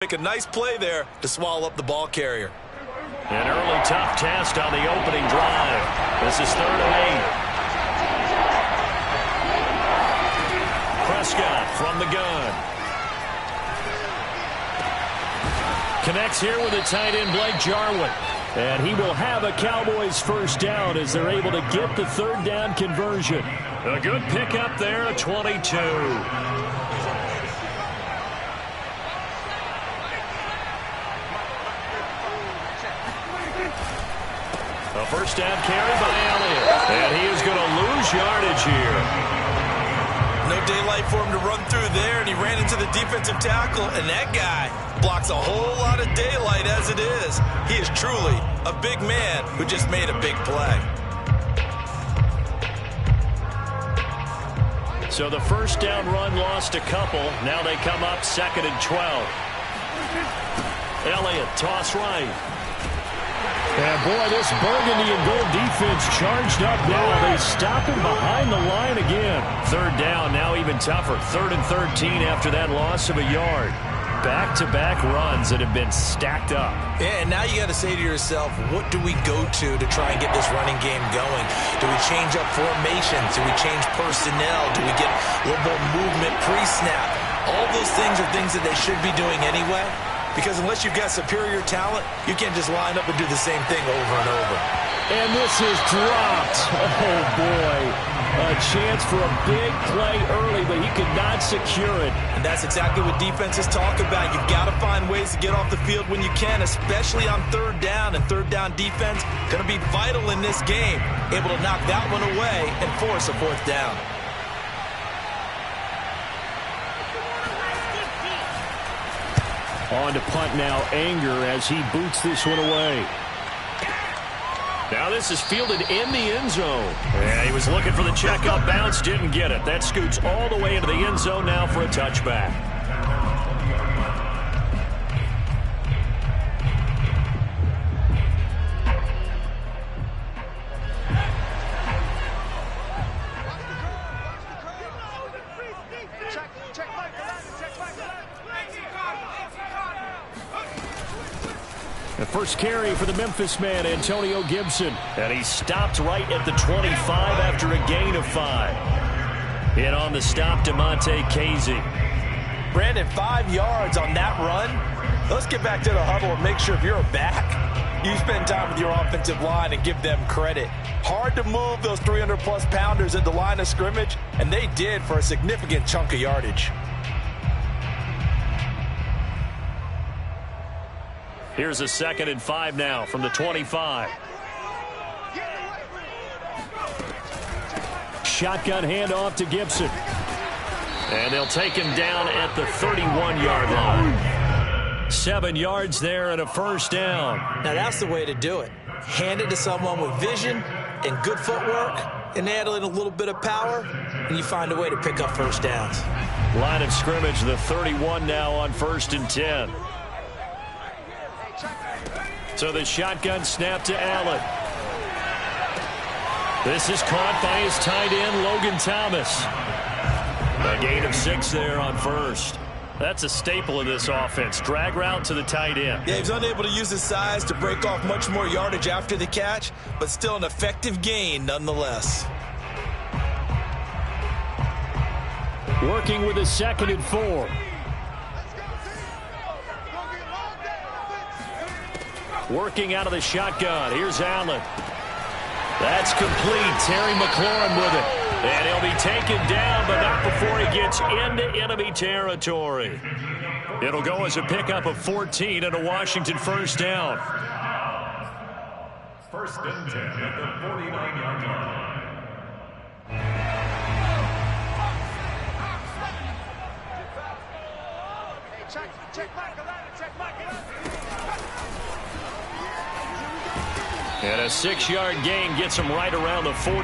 Make a nice play there to swallow up the ball carrier. An early tough test on the opening drive. This is 3rd and 8. Prescott from the gun. Connects here with the tight end Blake Jarwin. And he will have a Cowboys first down as they're able to get the 3rd down conversion. A good pickup there, a 22. A first down carry by Elliott. And he is going to lose yardage here. No daylight for him to run through there, and he ran into the defensive tackle, and that guy blocks a whole lot of daylight as it is. He is truly a big man who just made a big play. So the first down run lost a couple. Now they come up 2nd and 12. Elliott, toss right. And boy, this burgundy and gold defense charged up now. They stop him behind the line again. 3rd down, now even tougher. 3rd and 13 after that loss of a yard. Back-to-back runs that have been stacked up. Yeah, and now you got to say to yourself, what do we go to try and get this running game going? Do we change up formations? Do we change personnel? Do we get a little more movement pre-snap? All those things are things that they should be doing anyway. Because unless you've got superior talent, you can't just line up and do the same thing over and over. And this is dropped. Oh, boy. A chance for a big play early, but he could not secure it. And that's exactly what defenses talk about. You've got to find ways to get off the field when you can, especially on 3rd down. And 3rd down defense going to be vital in this game. Able to knock that one away and force a 4th down. On to punt now, Anger, as he boots this one away. Now this is fielded in the end zone. Yeah, he was looking for the checkup bounce, didn't get it. That scoots all the way into the end zone now for a touchback. The first carry for the Memphis man, Antonio Gibson. And he stopped right at the 25 after a gain of 5. In on the stop, DeMonte Casey. Brandon, 5 yards on that run. Let's get back to the huddle and make sure if you're a back, you spend time with your offensive line and give them credit. Hard to move those 300-plus pounders at the line of scrimmage, and they did for a significant chunk of yardage. Here's a 2nd and 5 now from the 25. Shotgun handoff to Gibson. And they'll take him down at the 31-yard line. 7 yards there and a first down. Now that's the way to do it. Hand it to someone with vision and good footwork and add in a little bit of power, and you find a way to pick up first downs. Line of scrimmage, the 31 now on 1st and 10. So the shotgun snap to Allen. This is caught by his tight end, Logan Thomas. A gain of 6 there on 1st. That's a staple of this offense. Drag route to the tight end. Yeah, he's unable to use his size to break off much more yardage after the catch, but still an effective gain nonetheless. Working with a 2nd and 4. Working out of the shotgun. Here's Allen. That's complete. Terry McLaurin with it. And he'll be taken down, but not before he gets into enemy territory. It'll go as a pickup of 14 and a Washington first down. 1st and 10 at the 49-yard line. Check back. And a 6-yard gain gets him right around the 43.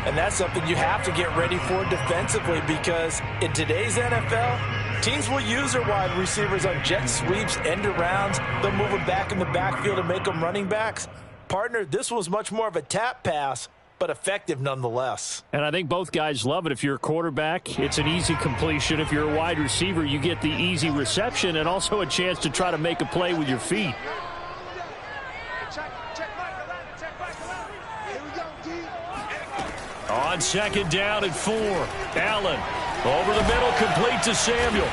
And that's something you have to get ready for defensively, because in today's NFL, teams will use their wide receivers on jet sweeps, end arounds. They'll move them back in the backfield and make them running backs. Partner, this was much more of a tap pass, but effective nonetheless. And I think both guys love it. If you're a quarterback, it's an easy completion. If you're a wide receiver, you get the easy reception and also a chance to try to make a play with your feet. On second down and 4. Allen over the middle, complete to Samuel.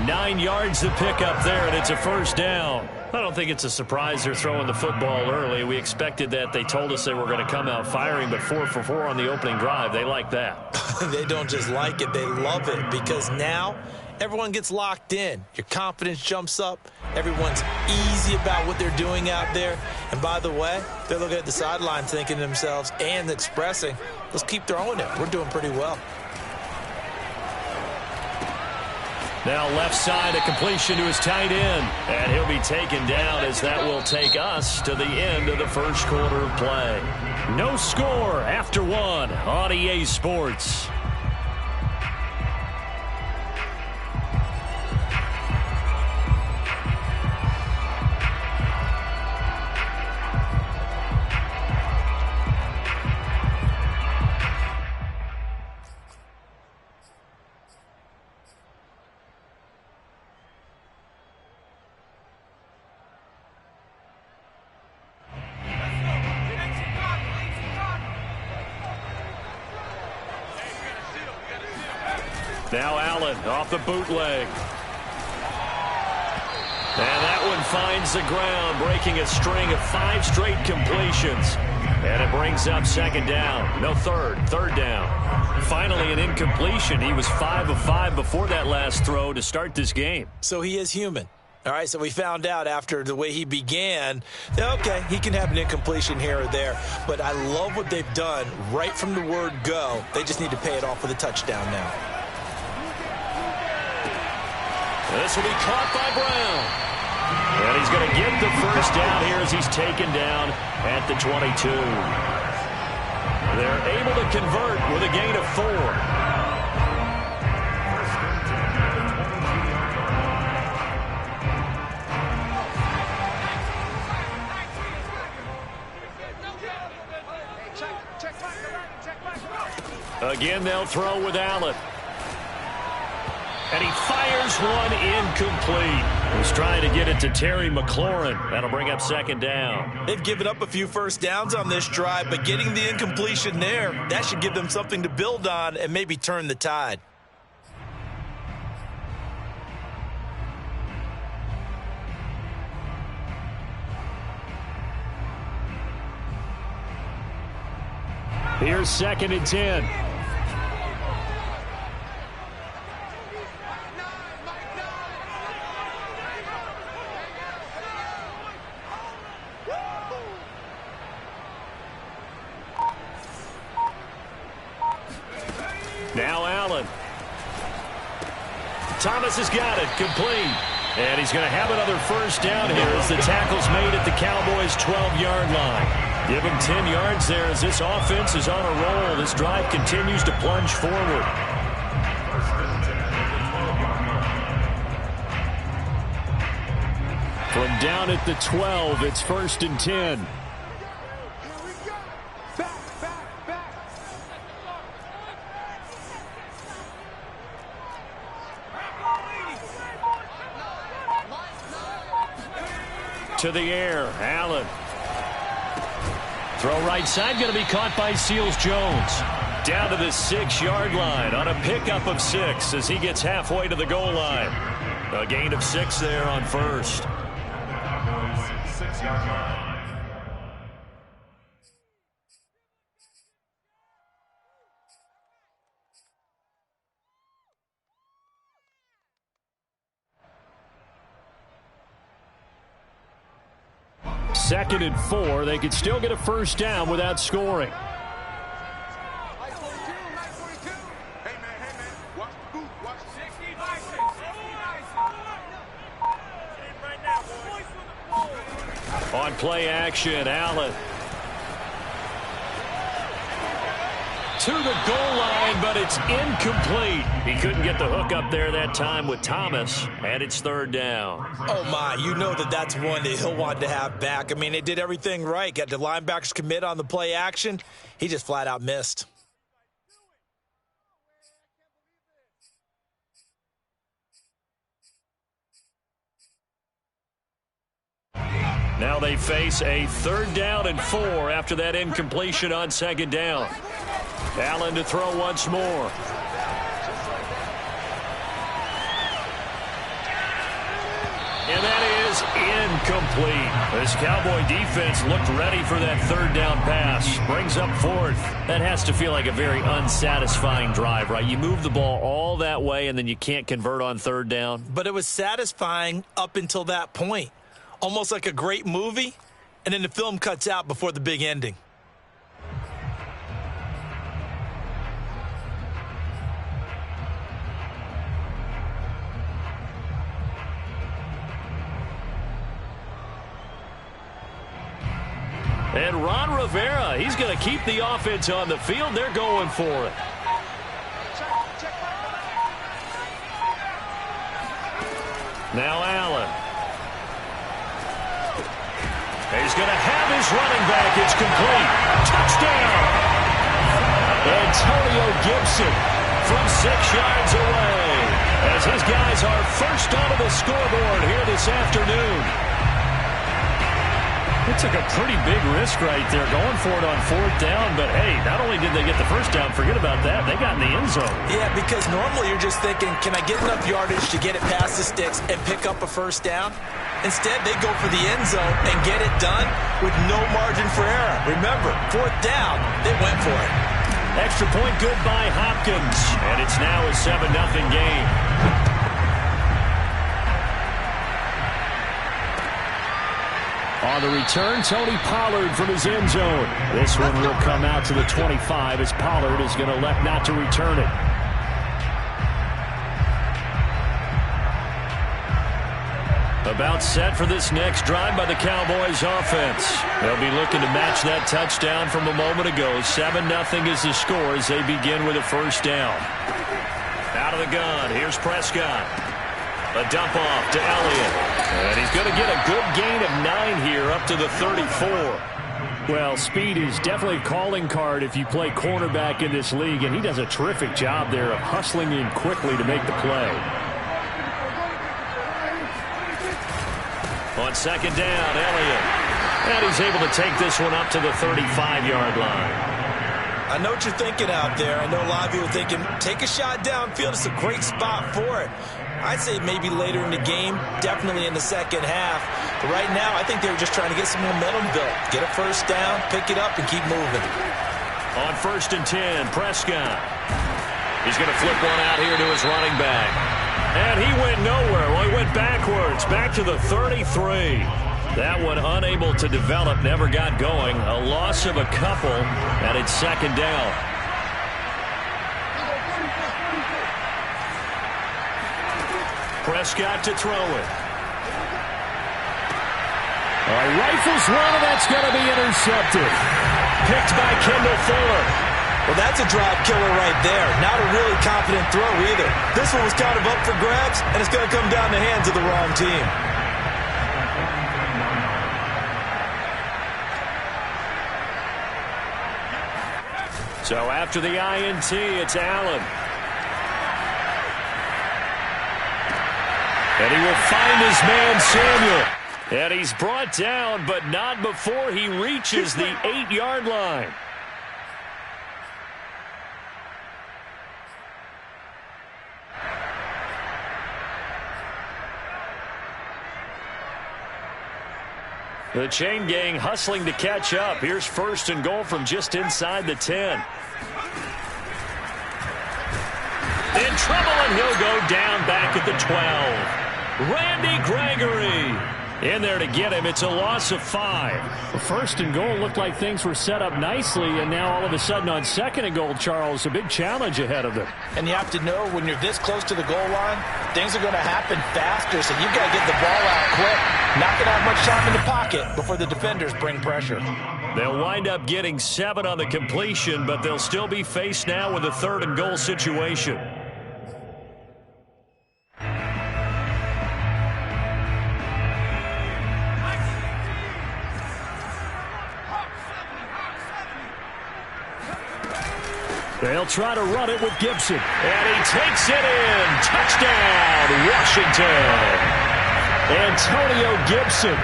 9 yards to pick up there, and it's a first down. I don't think it's a surprise they're throwing the football early. We expected that. They told us they were going to come out firing, but 4 for 4 on the opening drive. They like that. They don't just like it, they love it, because now everyone gets locked in. Your confidence jumps up. Everyone's easy about what they're doing out there. And by the way, they're looking at the sideline thinking to themselves and expressing, let's keep throwing it. We're doing pretty well. Now left side, a completion to his tight end. And he'll be taken down as that will take us to the end of the first quarter of play. No score after 1 on EA Sports. Now Allen off the bootleg. And that one finds the ground, breaking a string of 5 straight completions. And it brings up second down. No, third down. Finally an incompletion. He was 5 of 5 before that last throw to start this game. So he is human. All right, so we found out after the way he began that, okay, he can have an incompletion here or there. But I love what they've done right from the word go. They just need to pay it off with a touchdown now. This will be caught by Brown. And he's going to get the first down here as he's taken down at the 22. They're able to convert with a gain of 4. Again, they'll throw with Allen. And he fires one incomplete. He's trying to get it to Terry McLaurin. That'll bring up second down. They've given up a few first downs on this drive, but getting the incompletion there, that should give them something to build on and maybe turn the tide. Here's second and 10. Now Allen. Thomas has got it, complete. And he's going to have another first down here as the tackle's made at the Cowboys' 12-yard line. Give him 10 yards there as this offense is on a roll. This drive continues to plunge forward. From down at the 12, it's first and 10. To the air, Allen. Throw right side, going to be caught by Seals-Jones. Down to the 6-yard line on a pickup of 6 as he gets halfway to the goal line. A gain of 6 there on first. Cowboys 6-yard line. Second and 4. They could still get a first down without scoring. On play action, Allen. to the goal line, but it's incomplete. He couldn't get the hook up there that time with Thomas, and it's third down. Oh, my, you know that's one that he'll want to have back. I mean, they did everything right. Got the linebackers commit on the play action. He just flat out missed. Now they face a 3rd down and 4 after that incompletion on 2nd down. Allen to throw once more. And that is incomplete. This Cowboy defense looked ready for that 3rd down pass. Brings up 4th. That has to feel like a very unsatisfying drive, right? You move the ball all that way and then you can't convert on 3rd down. But it was satisfying up until that point. Almost like a great movie, and then the film cuts out before the big ending. And Ron Rivera, he's going to keep the offense on the field. They're going for it. Now Allen. He's going to have his running back. It's complete. Touchdown. Antonio Gibson from 6 yards away as his guys are first onto the scoreboard here this afternoon. It took a pretty big risk right there going for it on 4th down, but hey, not only did they get the first down, forget about that, they got in the end zone. Yeah, because normally you're just thinking, can I get enough yardage to get it past the sticks and pick up a first down? Instead, they go for the end zone and get it done with no margin for error. Remember, 4th down, they went for it. Extra point good by Hopkins, and it's now a 7-0 game. On the return, Tony Pollard from his end zone. This one will come out to the 25 as Pollard is going to elect not to return it. About set for this next drive by the Cowboys offense. They'll be looking to match that touchdown from a moment ago. 7-0 is the score as they begin with a first down. Out of the gun, here's Prescott. A dump off to Elliott. And he's going to get a good gain of 9 here up to the 34. Well, speed is definitely a calling card if you play cornerback in this league, and he does a terrific job there of hustling in quickly to make the play. On 2nd down, Elliott. And he's able to take this one up to the 35-yard line. I know what you're thinking out there. I know a lot of you are thinking, take a shot downfield. It's a great spot for it. I'd say maybe later in the game, definitely in the second half. But right now, I think they were just trying to get some momentum built. Get a first down, pick it up, and keep moving. On 1st and 10, Prescott. He's going to flip one out here to his running back. And he went nowhere. Well, he went backwards, back to the 33. That one unable to develop, never got going. A loss of a couple, and it's 2nd down. Prescott to throw it. Rifles one, and that's going to be intercepted. Picked by Kendall Fuller. Well, that's a drive killer right there. Not a really confident throw either. This one was kind of up for grabs, and it's going to come down the hands of the wrong team. So after the INT, it's Allen. And he will find his man, Samuel. And he's brought down, but not before he reaches the 8-yard line. The chain gang hustling to catch up. Here's 1st and goal from just inside the 10. In trouble, and he'll go down back at the 12. Randy Gregory in there to get him. It's a loss of 5. The 1st and goal looked like things were set up nicely, and now all of a sudden on 2nd and goal, Charles, a big challenge ahead of them. And you have to know when you're this close to the goal line, things are going to happen faster, so you've got to get the ball out quick. Not going to have much time in the pocket before the defenders bring pressure. They'll wind up getting 7 on the completion, but they'll still be faced now with a 3rd and goal situation. They'll try to run it with Gibson. And he takes it in. Touchdown, Washington. Antonio Gibson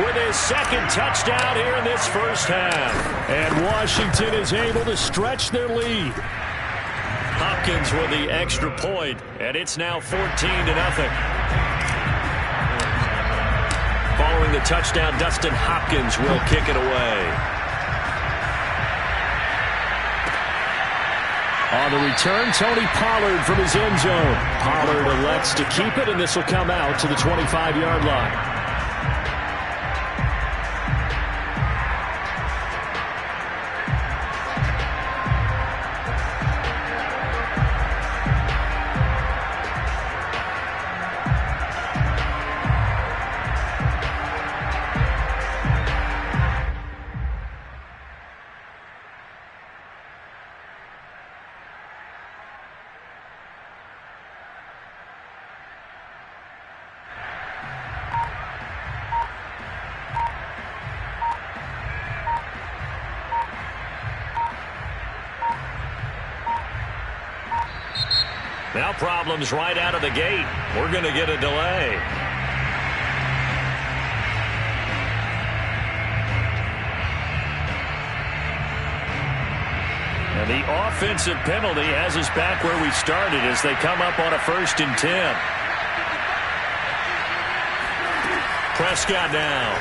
with his 2nd touchdown here in this first half. And Washington is able to stretch their lead. Hopkins with the extra point, and it's now 14-0. Following the touchdown, Dustin Hopkins will kick it away. On the return, Tony Pollard from his end zone. Pollard elects to keep it, and this will come out to the 25-yard line. Now problems right out of the gate. We're going to get a delay. And the offensive penalty has us back where we started as they come up on a 1st and 10. Prescott now.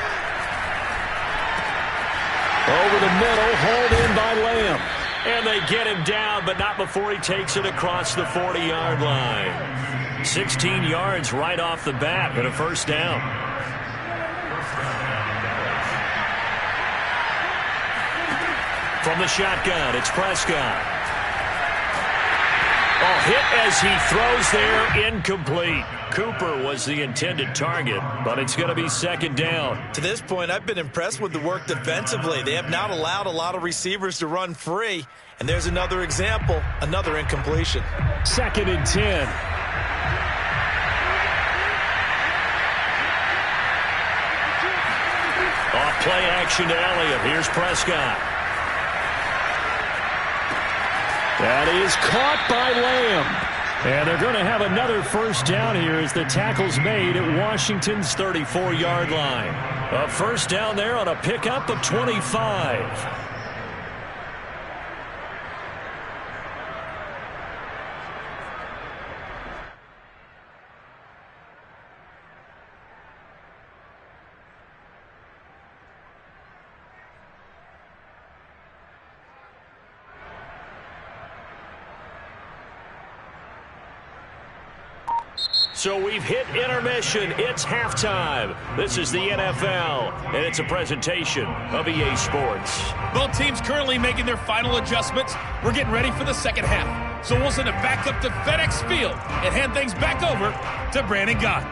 Over the middle, hauled in by Lamb. And they get him down, but not before he takes it across the 40-yard line. 16 yards right off the bat and a 1st down. From the shotgun, it's Prescott. Oh, hit as he throws there, incomplete. Cooper was the intended target, but it's going to be 2nd down. To this point, I've been impressed with the work defensively. They have not allowed a lot of receivers to run free. And there's another example, another incompletion. 2nd and 10. Off play action to Elliott. Here's Prescott. That is caught by Lamb. And they're going to have another 1st down here as the tackle's made at Washington's 34-yard line. A 1st down there on a pickup of 25. So we've hit intermission. It's halftime. This is the NFL, and it's a presentation of EA Sports. Both teams currently making their final adjustments. We're getting ready for the 2nd half. So we'll send it back up to FedEx Field and hand things back over to Brandon Gaudin.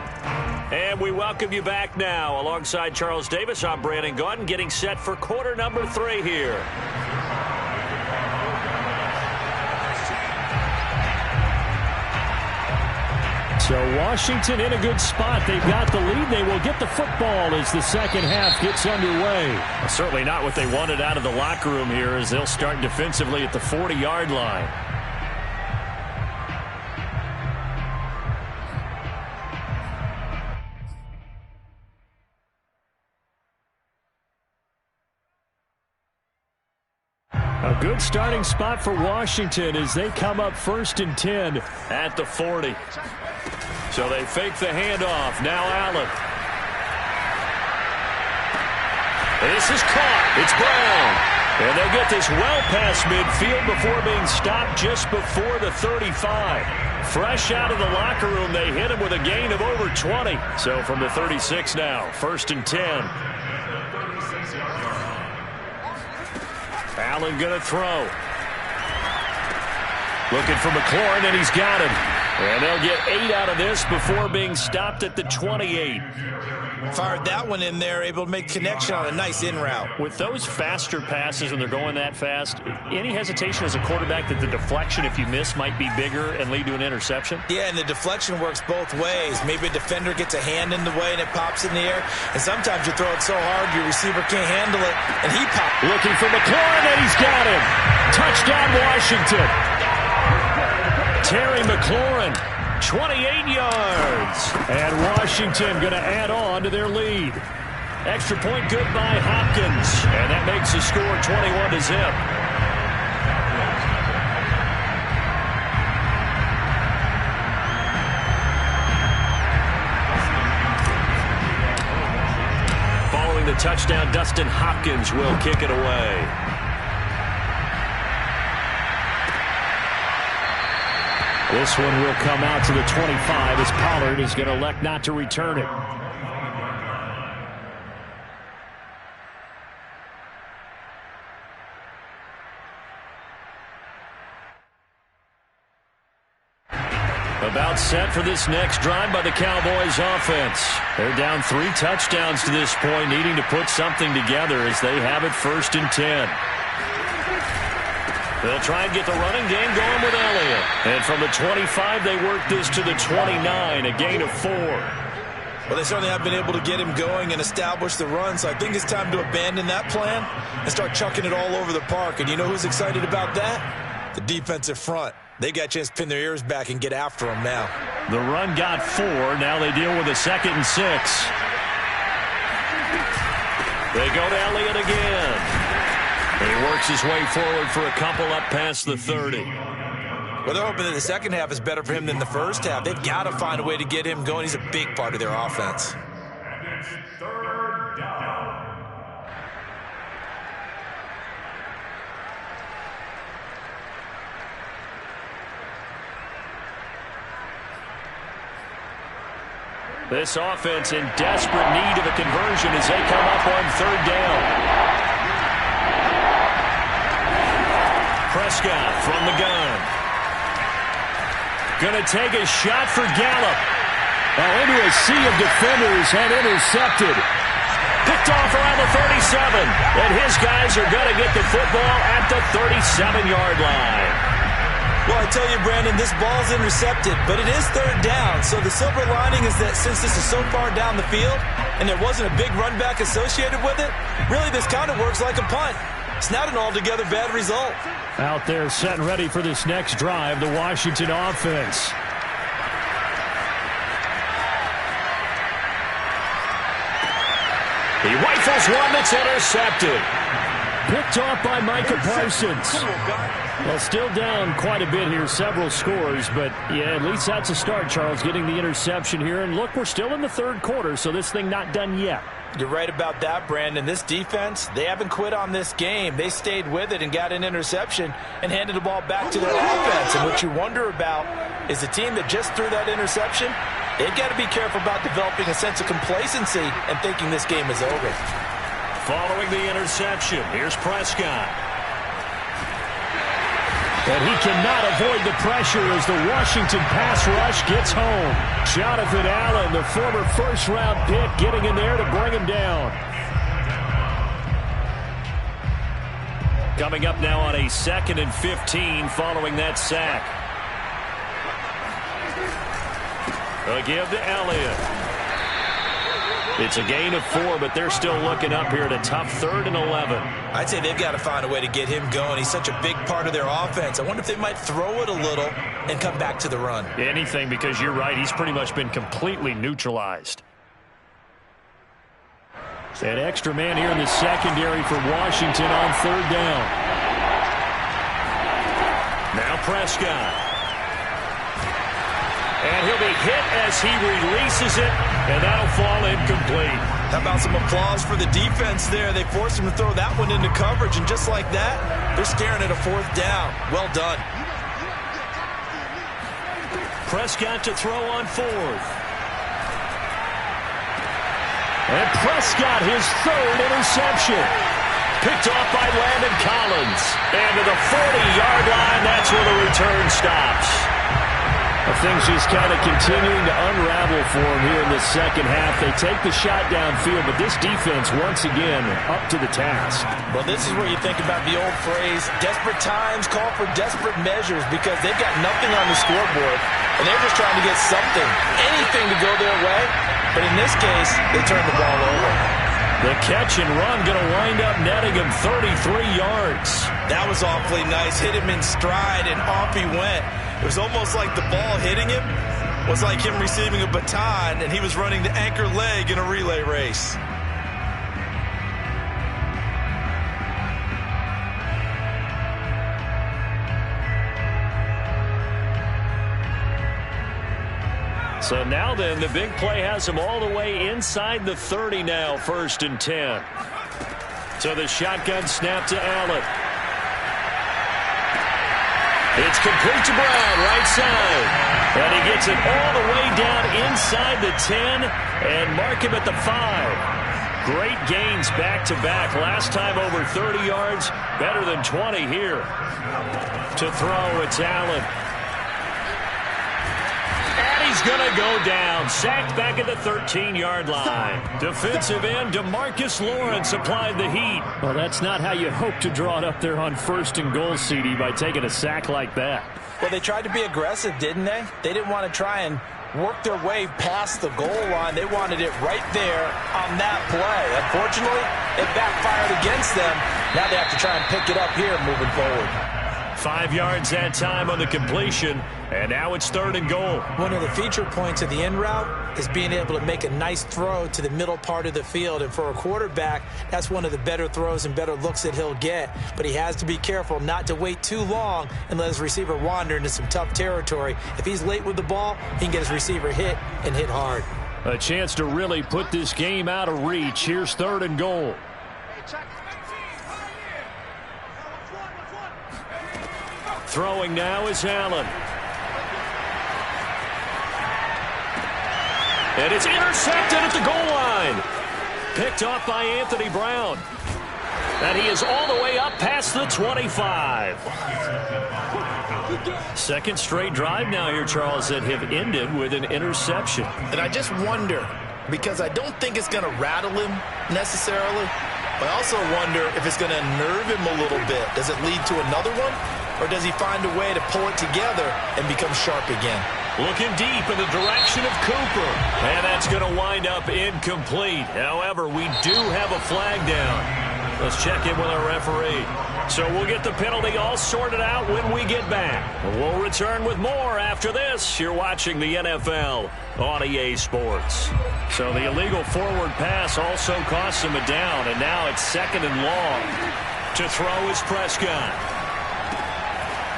And we welcome you back now. Alongside Charles Davis, I'm Brandon Gaudin, getting set for quarter number 3 here. So Washington in a good spot. They've got the lead. They will get the football as the 2nd half gets underway. Well, certainly not what they wanted out of the locker room here as they'll start defensively at the 40-yard line. A good starting spot for Washington as they come up 1st and 10 at the 40. So they fake the handoff. Now Allen. This is caught. It's Brown. And they'll get this well past midfield before being stopped just before the 35. Fresh out of the locker room, they hit him with a gain of over 20. So from the 36 now, 1st and 10. Allen going to throw. Looking for McLaurin, and he's got him. And they'll get 8 out of this before being stopped at the 28. Fired that one in there, able to make connection on a nice in route. With those faster passes and they're going that fast, any hesitation as a quarterback that the deflection, if you miss, might be bigger and lead to an interception? Yeah, and the deflection works both ways. Maybe a defender gets a hand in the way and it pops in the air. And sometimes you throw it so hard your receiver can't handle it, and he pops. Looking for McLaurin, and he's got him. Touchdown, Washington. Terry McLaurin, 28 yards. And Washington going to add on to their lead. Extra point good by Hopkins. And that makes the score 21-0. Following the touchdown, Dustin Hopkins will kick it away. This one will come out to the 25 as Pollard is going to elect not to return it. About set for this next drive by the Cowboys offense. They're down 3 touchdowns to this point, needing to put something together as they have it 1st and 10. They'll try and get the running game going with Elliott. And from the 25, they work this to the 29, a gain of 4. Well, they certainly have been able to get him going and establish the run, so I think it's time to abandon that plan and start chucking it all over the park. And you know who's excited about that? The defensive front. They got a chance to pin their ears back and get after him now. The run got 4. Now they deal with a 2nd and 6. They go to Elliott again. And he works his way forward for a couple up past the 30. Well, they're hoping that the second half is better for him than the first half. They've got to find a way to get him going. He's a big part of their offense. And it's 3rd down. This offense in desperate need of a conversion as they come up on 3rd down. Prescott from the gun. Going to take a shot for Gallup. Into a sea of defenders and intercepted. Picked off around the 37. And his guys are going to get the football at the 37-yard line. Well, I tell you, Brandon, this ball's intercepted, but it is 3rd down. So the silver lining is that since this is so far down the field and there wasn't a big run back associated with it, really this kind of works like a punt. It's not an altogether bad result. Out there set and ready for this next drive, the Washington offense. He rifles one that's intercepted. Picked off by Micah Parsons. Well, still down quite a bit here, several scores, but yeah, at least that's a start, Charles, getting the interception here. And look, we're still in the 3rd quarter, so this thing not done yet. You're right about that, Brandon. This defense, they haven't quit on this game. They stayed with it and got an interception and handed the ball back to their offense. And what you wonder about is the team that just threw that interception, they've got to be careful about developing a sense of complacency and thinking this game is over. Following the interception, here's Prescott. And he cannot avoid the pressure as the Washington pass rush gets home. Jonathan Allen, the former 1st-round pick, getting in there to bring him down. Coming up now on a 2nd and 15 following that sack. A give to Elliott. It's a gain of 4, but they're still looking up here at a tough 3rd and 11. I'd say they've got to find a way to get him going. He's such a big part of their offense. I wonder if they might throw it a little and come back to the run. Anything, because you're right. He's pretty much been completely neutralized. That extra man here in the secondary for Washington on 3rd down. Now Prescott. And he'll be hit as he releases it, and that'll fall incomplete. How about some applause for the defense there? They forced him to throw that one into coverage, and just like that, they're staring at a 4th down. Well done. Prescott to throw on 4th. And Prescott, his 3rd interception. Picked off by Landon Collins. And to the 40-yard line, that's where the return stops. Things just kind of continuing to unravel for them here in the second half. They take the shot downfield, but this defense, once again, up to the task. Well, this is where you think about the old phrase, desperate times call for desperate measures, because they've got nothing on the scoreboard, and they're just trying to get something, anything to go their way. But in this case, they turn the ball over. The catch and run going to wind up netting him 33 yards. That was awfully nice. Hit him in stride, and off he went. It was almost like the ball hitting him was like him receiving a baton, and he was running the anchor leg in a relay race. So now then, the big play has him all the way inside the 30 now, 1st and 10. So the shotgun snap to Allen. It's complete to Brown, right side. And he gets it all the way down inside the 10 and mark him at the 5. Great gains back-to-back. Last time over 30 yards, better than 20 here. To throw, it's Allen. He's going to go down. Sacked back at the 13-yard line. Defensive end DeMarcus Lawrence applied the heat. Well, that's not how you hope to draw it up there on 1st and goal, CD, by taking a sack like that. Well, they tried to be aggressive, didn't they? They didn't want to try and work their way past the goal line. They wanted it right there on that play. Unfortunately, it backfired against them. Now they have to try and pick it up here moving forward. 5 yards that time on the completion, and now it's 3rd and goal. One of the feature points of the in route is being able to make a nice throw to the middle part of the field, and for a quarterback, that's one of the better throws and better looks that he'll get. But he has to be careful not to wait too long and let his receiver wander into some tough territory. If he's late with the ball, he can get his receiver hit and hit hard. A chance to really put this game out of reach. Here's 3rd and goal. Throwing now is Allen. And it's intercepted at the goal line. Picked off by Anthony Brown. And he is all the way up past the 25. Second straight drive now here, Charles, that have ended with an interception. And I just wonder, because I don't think it's going to rattle him necessarily, but I also wonder if it's going to nerve him a little bit. Does it lead to another one? Or does he find a way to pull it together and become sharp again? Looking deep in the direction of Cooper. And that's going to wind up incomplete. However, we do have a flag down. Let's check in with our referee. So we'll get the penalty all sorted out when we get back. We'll return with more after this. You're watching the NFL on EA Sports. So the illegal forward pass also costs him a down. And now it's 2nd and long. To throw is Prescott.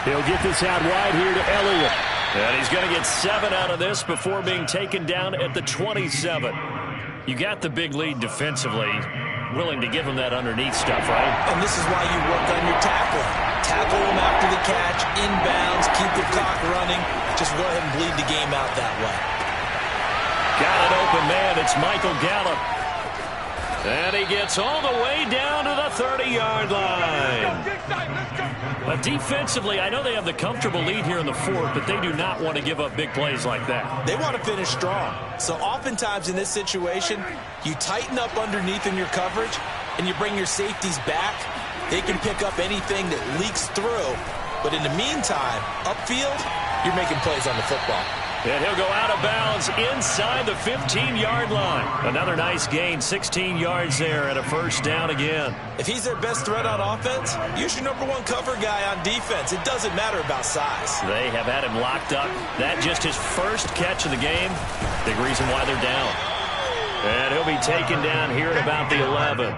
He'll get this out wide here to Elliott. And he's going to get 7 out of this before being taken down at the 27. You got the big lead defensively. Willing to give him that underneath stuff, right? And this is why you work on your tackling. Tackle him after the catch, inbounds, keep the clock running. Just go ahead and bleed the game out that way. Got an open man. It's Michael Gallup. And he gets all the way down to the 30-yard line. But defensively, I know they have the comfortable lead here in the 4th, but they do not want to give up big plays like that. They want to finish strong. So oftentimes in this situation, you tighten up underneath in your coverage, and you bring your safeties back. They can pick up anything that leaks through. But in the meantime, upfield, you're making plays on the football. And he'll go out of bounds inside the 15-yard line. Another nice gain, 16 yards there, and a 1st down again. If he's their best threat on offense, use your #1 cover guy on defense. It doesn't matter about size. They have had him locked up. That just his first catch of the game. Big reason why they're down. And he'll be taken down here at about the 11.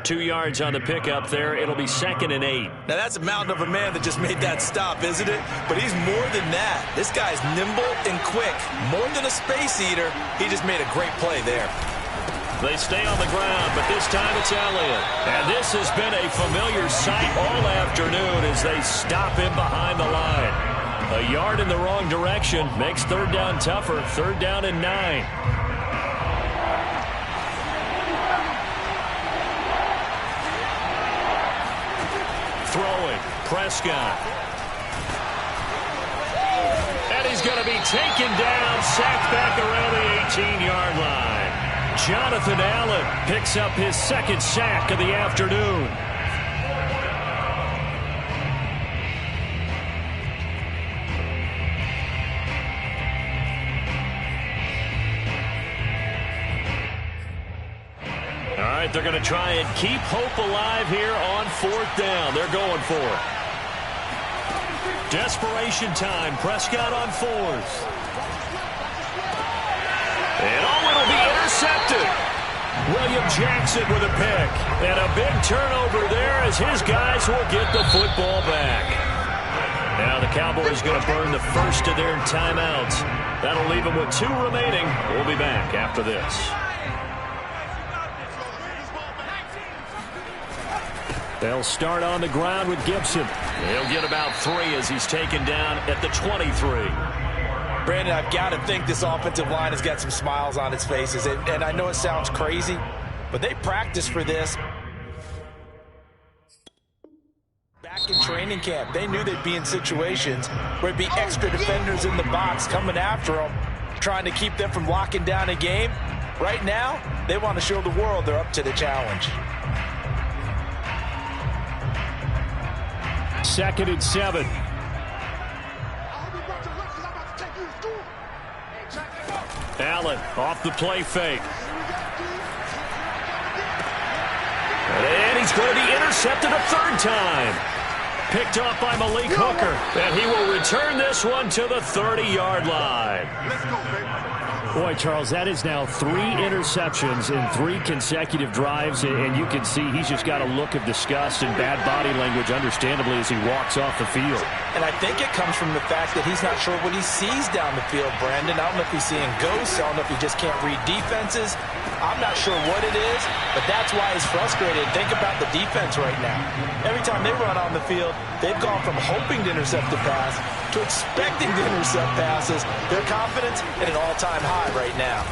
2 yards on the pickup there. It'll be 2nd and 8. Now, that's a mountain of a man that just made that stop, isn't it? But he's more than that. This guy's nimble and quick. More than a space eater, he just made a great play there. They stay on the ground, but this time it's Elliott. And this has been a familiar sight all afternoon as they stop him behind the line. A yard in the wrong direction makes 3rd down tougher. 3rd down and 9. Throwing, Prescott. And he's he's going to be taken down, sacked back around the 18-yard line. Jonathan Allen picks up his second sack of the afternoon. All right, they're going to try and keep hope alive here on 4th down. They're going for it. Desperation time. Prescott on 4th. And it'll be intercepted. William Jackson with a pick. And a big turnover there as his guys will get the football back. Now the Cowboys going to burn the first of their timeouts. That'll leave them with 2 remaining. We'll be back after this. They'll start on the ground with Gibson. He'll get about 3 as he's taken down at the 23. Brandon, I've got to think this offensive line has got some smiles on its faces. And I know it sounds crazy, but they practiced for this back in training camp. They knew they'd be in situations where it'd be extra defenders in the box coming after them, trying to keep them from locking down a game. Right now, they want to show the world they're up to the challenge. 2nd and 7. Allen off the play fake. And he's going to be intercepted a 3rd time. Picked off by Malik Hooker. And he will return this one to the 30-yard line. Let's go, baby. Boy, Charles, that is now 3 interceptions in 3 consecutive drives, and you can see he's just got a look of disgust and bad body language, understandably, as he walks off the field. And I think it comes from the fact that he's not sure what he sees down the field, Brandon. I don't know if he's seeing ghosts. I don't know if he just can't read defenses. I'm not sure what it is, but that's why he's frustrated. Think about the defense right now. Every time they run on the field, they've gone from hoping to intercept the pass to expecting to intercept passes. Their confidence at an all-time high right now.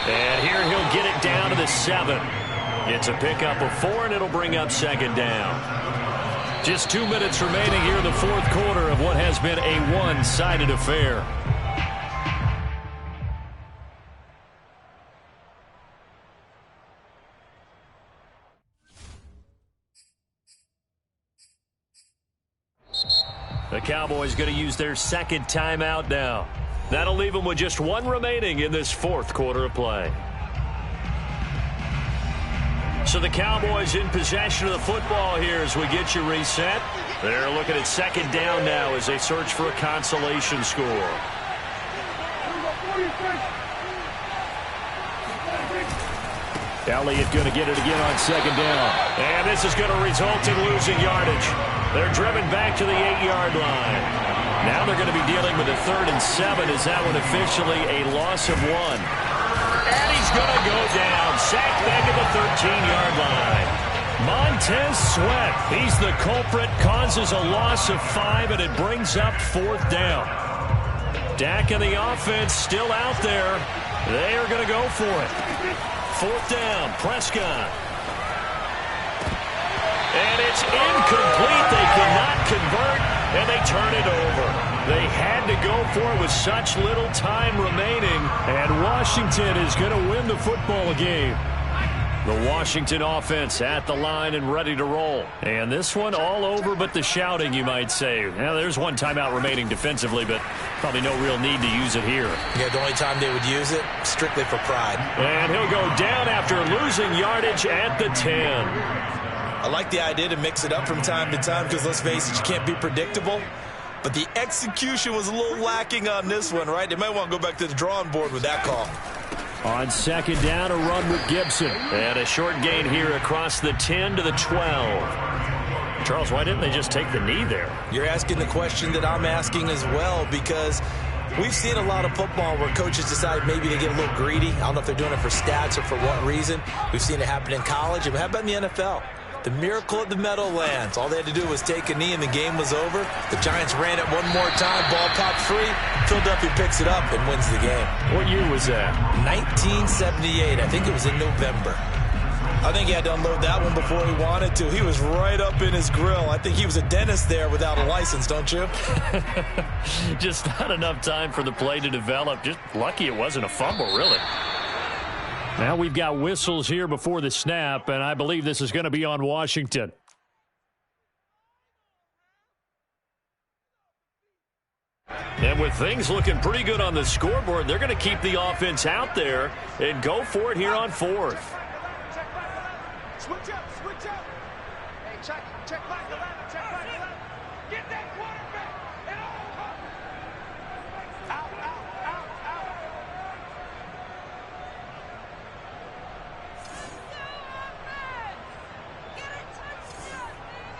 And here he'll get it down to the 7. It's a pickup of 4, and it'll bring up 2nd down. Just 2 minutes remaining here in the 4th quarter of what has been a one-sided affair. The Cowboys going to use their 2nd timeout now. That'll leave them with just 1 remaining in this 4th quarter of play. So the Cowboys in possession of the football here as we get you reset. They're looking at 2nd down now as they search for a consolation score. Elliott going to get it again on 2nd down. And this is going to result in losing yardage. They're driven back to the 8-yard line. Now they're going to be dealing with a 3rd and 7. Is that one officially a loss of 1? And he's going to go down. Sacked back at the 13-yard line. Montez Sweat, he's the culprit, causes a loss of 5, and it brings up 4th down. Dak and the offense still out there. They are going to go for it. 4th down, Prescott. And it's incomplete. They cannot convert, and they turn it over. They had to go for it with such little time remaining, and Washington is going to win the football game. The Washington offense at the line and ready to roll. And this one all over but the shouting, you might say. Now, there's 1 timeout remaining defensively, but probably no real need to use it here. Yeah, the only time they would use it, strictly for pride. And he'll go down after losing yardage at the 10. I like the idea to mix it up from time to time because, let's face it, you can't be predictable. But the execution was a little lacking on this one, right? They might want to go back to the drawing board with that call. On 2nd down, a run with Gibson. And a short gain here across the 10 to the 12. Charles, why didn't they just take the knee there? You're asking the question that I'm asking as well, because we've seen a lot of football where coaches decide maybe they get a little greedy. I don't know if they're doing it for stats or for what reason. We've seen it happen in college. And how about in the NFL? The miracle at the Meadowlands. All they had to do was take a knee and the game was over. The Giants ran it one more time. Ball popped free. Philadelphia picks it up and wins the game. What year was that? 1978. I think it was in November. I think he had to unload that one before he wanted to. He was right up in his grill. I think he was a dentist there without a license, don't you? Just not enough time for the play to develop. Just lucky it wasn't a fumble, really. Now we've got whistles here before the snap, and I believe this is going to be on Washington. And with things looking pretty good on the scoreboard, they're going to keep the offense out there and go for it here on fourth. Switch up. Hey, check back the ladder, check back the ladder. Get that quarterback. And out.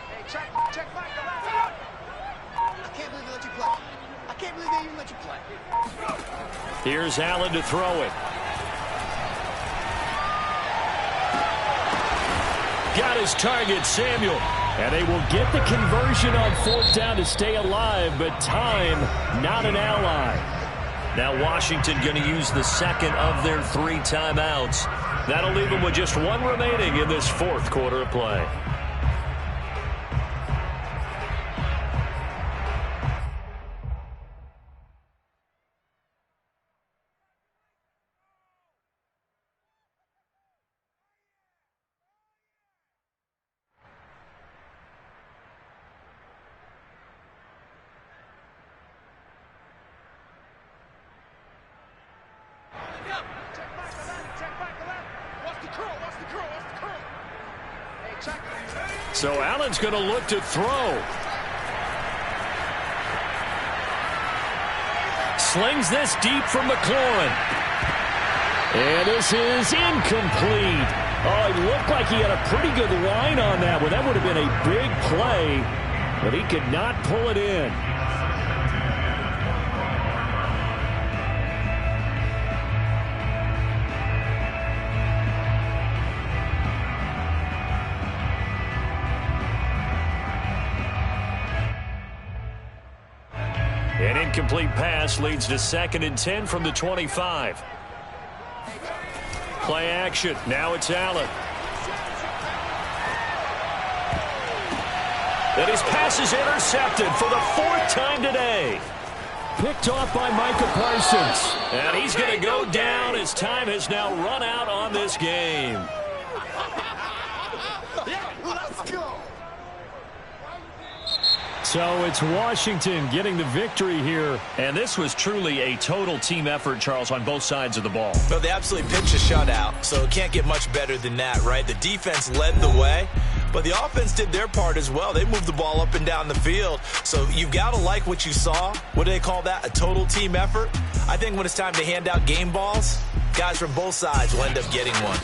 Hey, check back the ladder. I can't believe they let you play. I can't believe they even let you play. Here's Allen to throw it. Got his target, Samuel. And they will get the conversion on fourth down to stay alive, but time not an ally. Now Washington going to use the second of their 3 timeouts. That'll leave them with just 1 remaining in this fourth quarter of play. So Allen's going to look to throw. Slings this deep for McLaurin. And this is incomplete. Oh, it looked like he had a pretty good line on that one. That would have been a big play, but he could not pull it in. An incomplete pass leads to 2nd and 10 from the 25. Play action. Now it's Allen. And his pass is intercepted for the 4th time today. Picked off by Micah Parsons. And he's going to go down as time has now run out on this game. Let's go. So it's Washington getting the victory here. And this was truly a total team effort, Charles, on both sides of the ball. Well, they absolutely pitched a shutout, so it can't get much better than that, right? The defense led the way, but the offense did their part as well. They moved the ball up and down the field. So you've got to like what you saw. What do they call that? A total team effort? I think when it's time to hand out game balls, guys from both sides will end up getting one.